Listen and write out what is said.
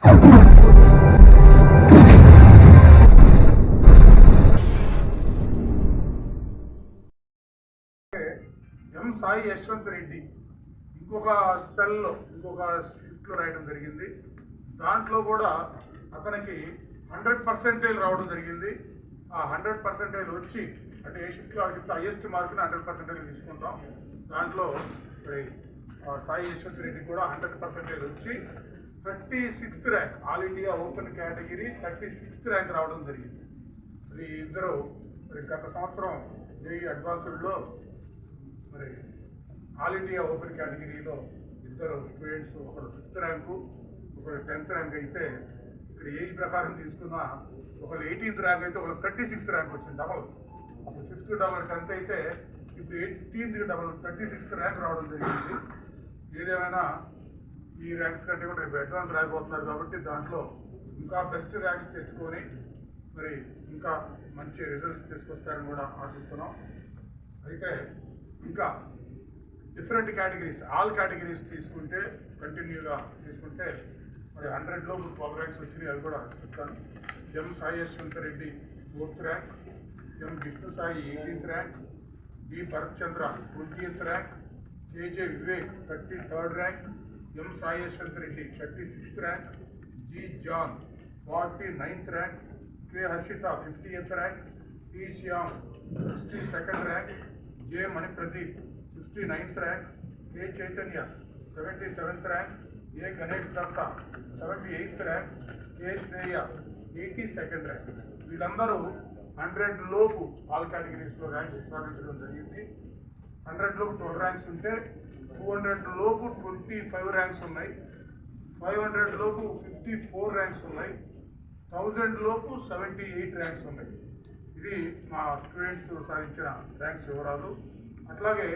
ఎం సాయి యశ్వంత్ రెడ్డి ఇంకొక స్పెల్లో ఇంకొక షిఫ్ట్లో రాయడం జరిగింది. దాంట్లో కూడా అతనికి 100% రావడం జరిగింది. ఆ 100% వచ్చి అంటే ఏ షిఫ్ట్లో ఆ షిఫ్ట్ హైయెస్ట్ మార్కుని 100% తీసుకుంటాం. దాంట్లో మరి సాయి యశ్వంత్ రెడ్డి కూడా 100% వచ్చి 36th rank, all India open category 36th rank రావడం జరిగింది. మరి ఇద్దరు మరి గత సంవత్సరం జేఈ అడ్వాన్స్డ్లో మరి ఆల్ ఇండియా ఓపెన్ కేటగిరీలో ఇద్దరు స్టూడెంట్స్, ఒకరు 5th ర్యాంకు, ఒకరు 10th ర్యాంక్ అయితే ఇక్కడ ఏజ్ ప్రకారం తీసుకున్న ఒకరు 18th ర్యాంక్ అయితే ఒకరు 36th ర్యాంక్ వచ్చింది. డబల్ అప్పుడు 5th డబల్ 10th అయితే ఇప్పుడు 18th డబల్ 36th ర్యాంక్ రావడం జరిగింది. ఏదేమైనా ఈ ర్యాంక్స్ కంటే కూడా రేపు అడ్వాన్స్ రాయిపోతున్నారు కాబట్టి దాంట్లో ఇంకా బెస్ట్ ర్యాంక్స్ తెచ్చుకొని మరి ఇంకా మంచి రిజల్ట్స్ తీసుకొస్తారని కూడా ఆశిస్తున్నాం. అయితే ఇంకా డిఫరెంట్ కేటగిరీస్, ఆల్ కేటగిరీస్ తీసుకుంటే కంటిన్యూగా తీసుకుంటే మరి 100లోపు 12 ర్యాంక్స్ వచ్చినాయి. అవి కూడా చెప్తాను. M Sai Yashwanth Reddy 4th rank, M Vishnu Sai 18th rank, D Bharath Chandra 20th rank, KJ Vivek 33rd rank, M Sai Yashwanth Reddy 36th rank, G John 49th rank, K Harshitha 50th rank, T Shyam 62nd rank, J Manipradeep 69th rank, K Chaitanya 77th rank, A Ganesh Datta 78th rank, K Shreya 82nd rank. వీళ్ళందరూ 100 లోపు all కేటగిరీస్లో ranks సాధించడం జరిగింది. 100 లోపు 12 ranks ఉంటే 200 లోపు 25 ranks ఉన్నాయి, 500 లోపు 54 ranks ఉన్నాయి, 1000 లోపు 78 ర్యాంక్స్ ఉన్నాయి. ఇది మా స్టూడెంట్స్ సాధించిన ర్యాంక్స్ వివరాలు. అట్లాగే